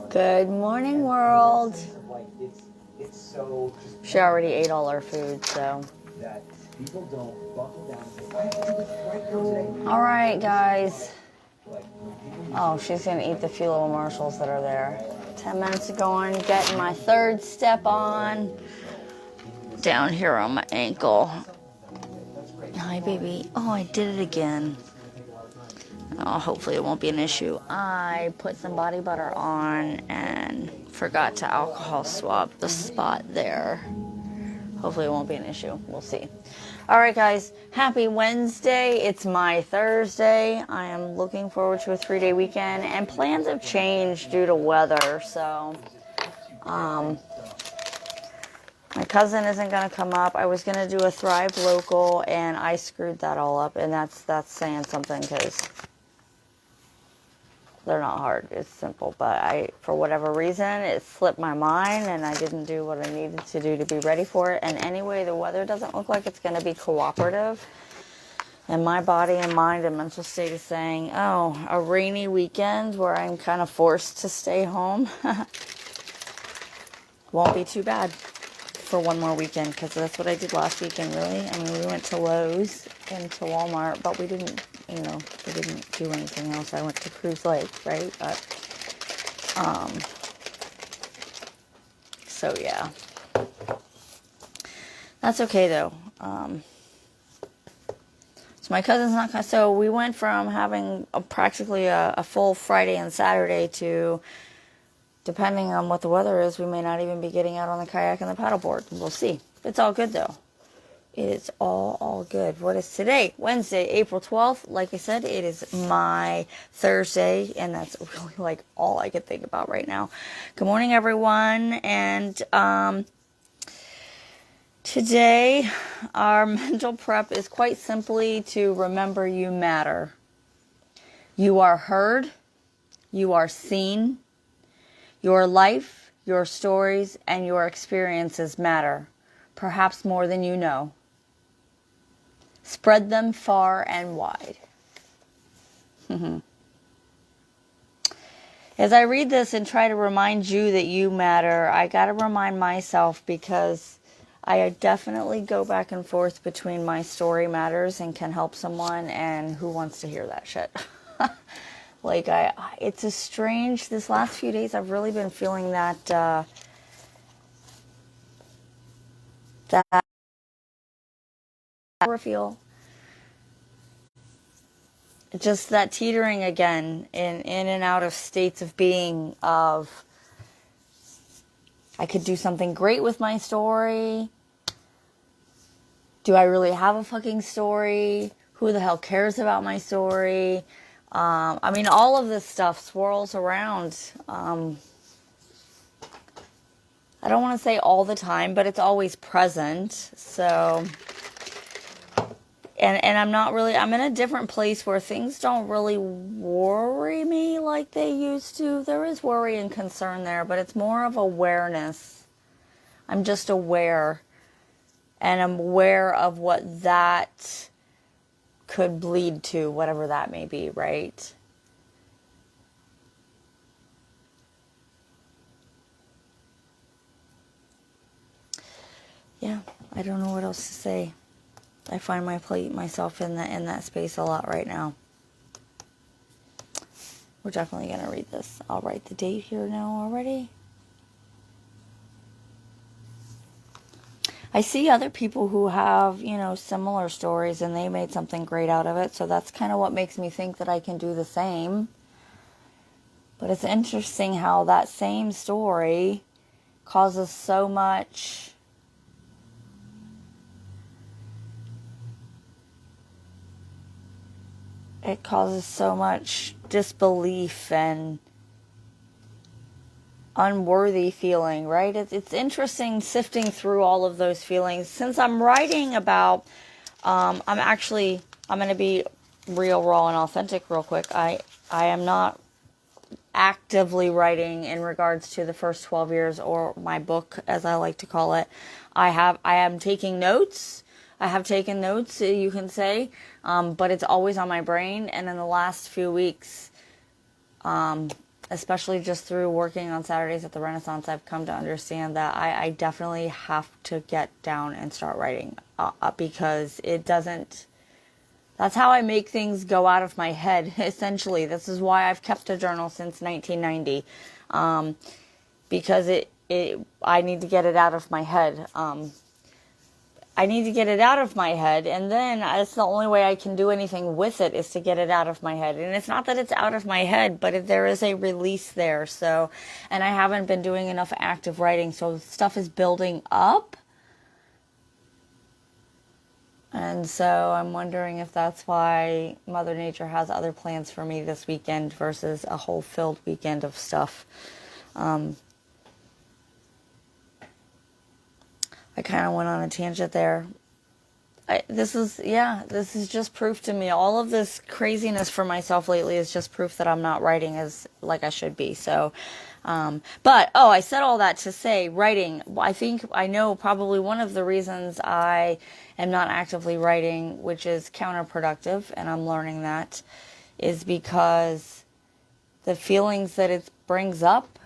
Good morning, world. She already ate all our food, so. All right, guys. Oh, she's going to eat the few little Marshalls that are there. 10 minutes ago, I'm getting my third step on. Down here on my ankle. Hi, baby. Oh, I did it again. Oh, hopefully it won't be an issue. I put some body butter on and forgot to alcohol swab the spot there. Hopefully it won't be an issue. We'll see. All right, guys. Happy Wednesday. It's my Thursday. I am looking forward to a 3-day weekend, and plans have changed due to weather. So, my cousin isn't going to come up. I was going to do a Thrive Local, and I screwed that all up, and that's saying something because they're not hard. It's simple, but for whatever reason, it slipped my mind, and I didn't do what I needed to do to be ready for it. And anyway, the weather doesn't look like it's going to be cooperative. And my body and mind and mental state is saying, oh, a rainy weekend where I'm kind of forced to stay home won't be too bad for one more weekend, because that's what I did last weekend, really. I mean, we went to Lowe's and to Walmart, but we didn't do anything else. I went to Cruise Lake, right? But, so yeah. That's okay, though. So my cousin's not gonna, so we went from having practically a full Friday and Saturday to, depending on what the weather is, we may not even be getting out on the kayak and the paddleboard. We'll see. It's all good, though. It's all good. What is today? Wednesday, April 12th. Like I said, it is my Thursday, and that's really like all I can think about right now. Good morning, everyone. And today, our mental prep is quite simply to remember you matter. You are heard. You are seen. Your life, your stories, and your experiences matter, perhaps more than you know. Spread them far and wide. As I read this and try to remind you that you matter, I got to remind myself, because I definitely go back and forth between my story matters and can help someone and who wants to hear that shit. Like, it's a strange, this last few days I've really been feeling that I feel just that teetering again in and out of states of being of, I could do something great with my story. Do I really have a fucking story? Who the hell cares about my story? I mean, all of this stuff swirls around. I don't want to say all the time, but it's always present. So, and I'm in a different place where things don't really worry me like they used to. There is worry and concern there, but it's more of awareness. I'm just aware, and I'm aware of what that could bleed to, whatever that may be, right? Yeah, I don't know what else to say. I find myself in that space a lot right now. We're definitely going to read this. I'll write the date here now already. I see other people who have, similar stories, and they made something great out of it. So that's kind of what makes me think that I can do the same. But it's interesting how that same story causes so much disbelief and unworthy feeling, right? It's interesting sifting through all of those feelings. Since I'm writing about, I'm going to be real, raw, and authentic real quick. I am not actively writing in regards to the first 12 years, or my book, as I like to call it. I am taking notes. I have taken notes, you can say, but it's always on my brain. And in the last few weeks, Especially just through working on Saturdays at the Renaissance, I've come to understand that I definitely have to get down and start writing, because it doesn't, that's how I make things go out of my head, essentially. This is why I've kept a journal since 1990, because I need to get it out of my head. I need to get it out of my head, and then it's the only way I can do anything with it is to get it out of my head. And it's not that it's out of my head, but there is a release there. So, and I haven't been doing enough active writing, so stuff is building up. And so I'm wondering if that's why Mother Nature has other plans for me this weekend versus a whole filled weekend of stuff. I kind of went on a tangent there. This is just proof to me. All of this craziness for myself lately is just proof that I'm not writing as like I should be. So, I said all that to say writing. I know probably one of the reasons I am not actively writing, which is counterproductive, and I'm learning that, is because the feelings that it brings up,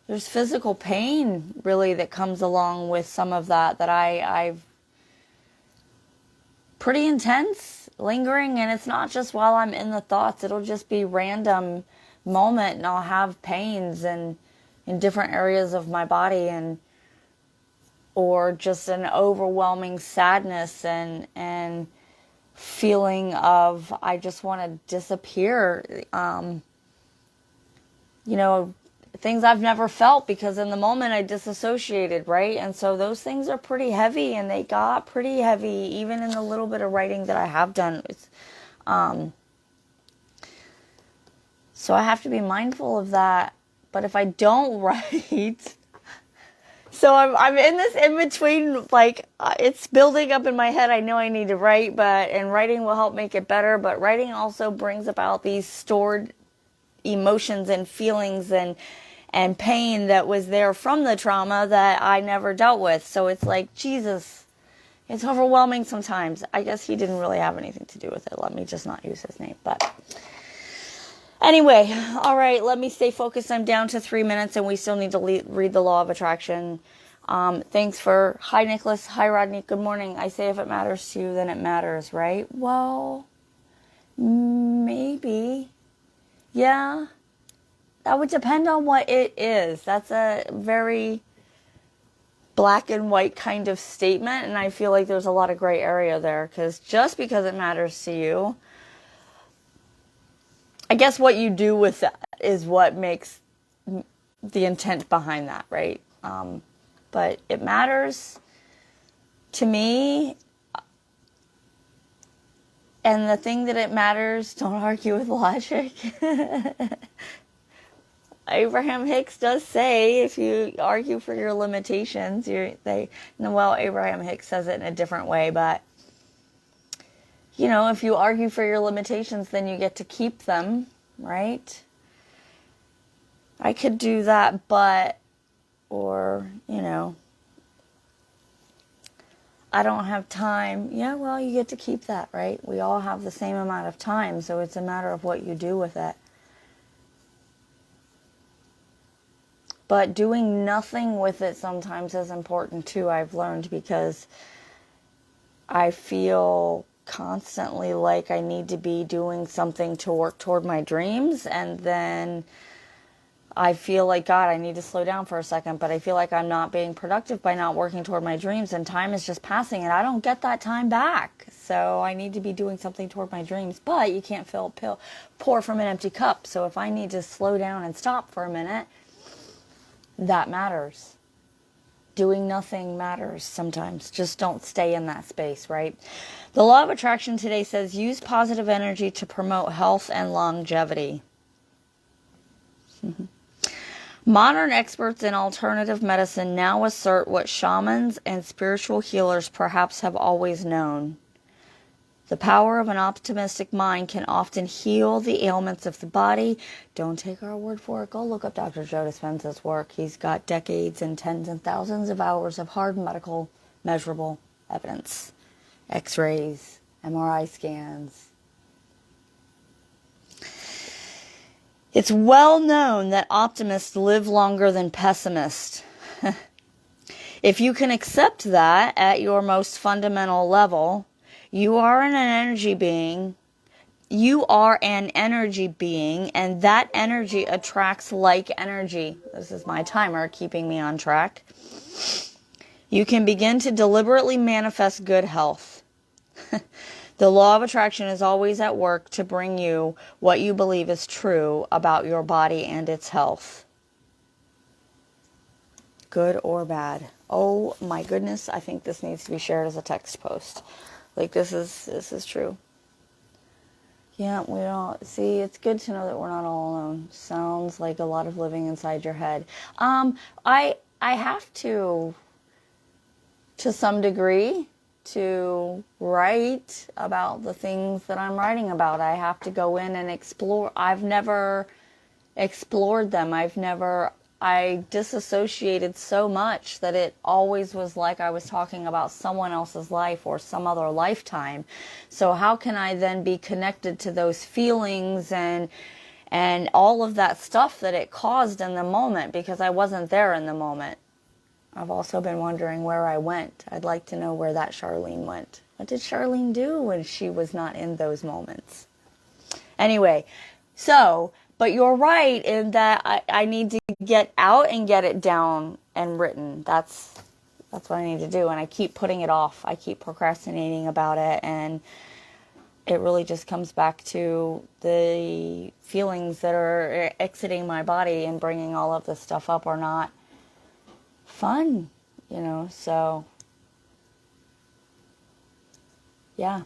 there's physical pain really that comes along with some of that I've pretty intense, lingering, and it's not just while I'm in the thoughts. It'll just be random moment, and I'll have pains in different areas of my body, or just an overwhelming sadness and feeling of I just want to disappear. Things I've never felt, because in the moment I disassociated, right? And so those things are pretty heavy, and they got pretty heavy even in the little bit of writing that I have done. So I have to be mindful of that. But if I don't write, so I'm in this in between, like it's building up in my head. I know I need to write, and writing will help make it better. But writing also brings about these stored emotions and feelings and pain that was there from the trauma that I never dealt with. So it's like, Jesus, it's overwhelming sometimes. I guess he didn't really have anything to do with it. Let me just not use his name. But anyway, all right, let me stay focused. I'm down to 3 minutes, and we still need to read the law of attraction. Thanks for, hi Nicholas, hi Rodney, good morning. I say if it matters to you, then it matters, right? Well, maybe. Yeah. That would depend on what it is. That's a very black and white kind of statement, and I feel like there's a lot of gray area there, because just because it matters to you, I guess what you do with that is what makes the intent behind that, right? But it matters to me, and the thing that it matters, don't argue with logic. Abraham Hicks does say if you argue for your limitations, Abraham Hicks says it in a different way, but if you argue for your limitations, then you get to keep them, right? I could do that, I don't have time. Yeah, well, you get to keep that, right? We all have the same amount of time, so it's a matter of what you do with it. But doing nothing with it sometimes is important too, I've learned, because I feel constantly like I need to be doing something to work toward my dreams, and then I feel like, God, I need to slow down for a second, but I feel like I'm not being productive by not working toward my dreams, and time is just passing, and I don't get that time back. So I need to be doing something toward my dreams, but you can't pour from an empty cup. So if I need to slow down and stop for a minute, that matters. Doing nothing matters sometimes. Just don't stay in that space, right? The law of attraction today says use positive energy to promote health and longevity. Modern experts in alternative medicine now assert what shamans and spiritual healers perhaps have always known. The power of an optimistic mind can often heal the ailments of the body. Don't take our word for it. Go look up Dr. Joe Dispenza's work. He's got decades and tens and thousands of hours of hard medical measurable evidence. X-rays, MRI scans. It's well known that optimists live longer than pessimists. If you can accept that at your most fundamental level, you are an energy being. You are an energy being, and that energy attracts like energy. This is my timer keeping me on track. You can begin to deliberately manifest good health. The law of attraction is always at work to bring you what you believe is true about your body and its health. Good or bad. Oh my goodness, I think this needs to be shared as a text post. Like this is true. Yeah, we don't see. It's good to know that we're not all alone. Sounds like a lot of living inside your head. I have to some degree, to write about the things that I'm writing about. I have to go in and explore. I've never explored them. I disassociated so much that it always was like I was talking about someone else's life or some other lifetime. So how can I then be connected to those feelings and all of that stuff that it caused in the moment, because I wasn't there in the moment. I've also been wondering where I went. I'd like to know where that Charlene went. What did Charlene do when she was not in those moments? Anyway, but you're right in that I need to get out and get it down and written. That's what I need to do. And I keep putting it off. I keep procrastinating about it. And it really just comes back to the feelings that are exiting my body and bringing all of this stuff up are not fun, so yeah.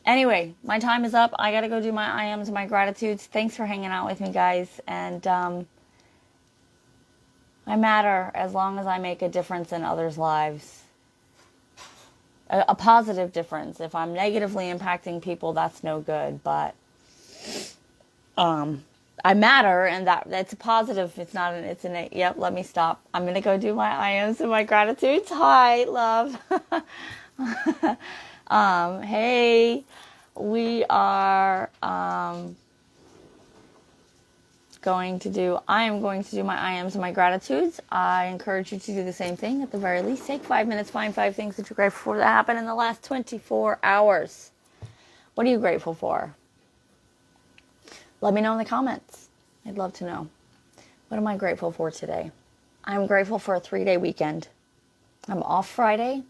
Anyway, my time is up. I gotta go do my I ams and my gratitudes. Thanks for hanging out with me, guys. And I matter as long as I make a difference in others' lives. A positive difference. If I'm negatively impacting people, that's no good. But I matter, and that's a positive. It's not an, it's an, yep, let me stop. I'm going to go do my I ams and my gratitudes. Hi, love. Hey, we are, I am going to do my I ams and my gratitudes. I encourage you to do the same thing. At the very least, take 5 minutes, find 5 things that you're grateful for that happened in the last 24 hours. What are you grateful for? Let me know in the comments. I'd love to know. What am I grateful for today? I'm grateful for a 3-day weekend. I'm off Friday,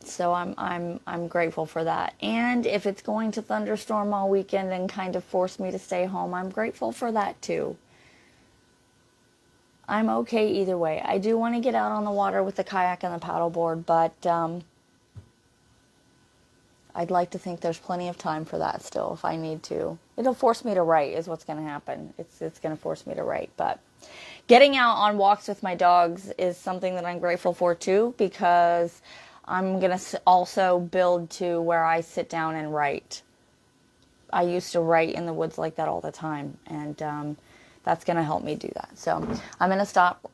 so I'm grateful for that. And if it's going to thunderstorm all weekend and kind of force me to stay home, I'm grateful for that too. I'm okay either way. I do want to get out on the water with the kayak and the paddleboard, but I'd like to think there's plenty of time for that still if I need to. It'll force me to write is what's going to happen. It's going to force me to write. But getting out on walks with my dogs is something that I'm grateful for too, because I'm going to also build to where I sit down and write. I used to write in the woods like that all the time, and that's going to help me do that. So I'm going to stop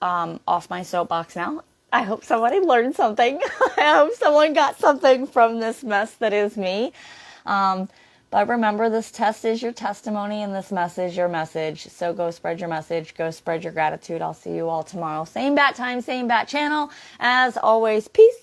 off my soapbox now. I hope somebody learned something. I hope someone got something from this mess that is me. But remember, this test is your testimony and this message your message. So go spread your message. Go spread your gratitude. I'll see you all tomorrow. Same bat time, same bat channel. As always, peace.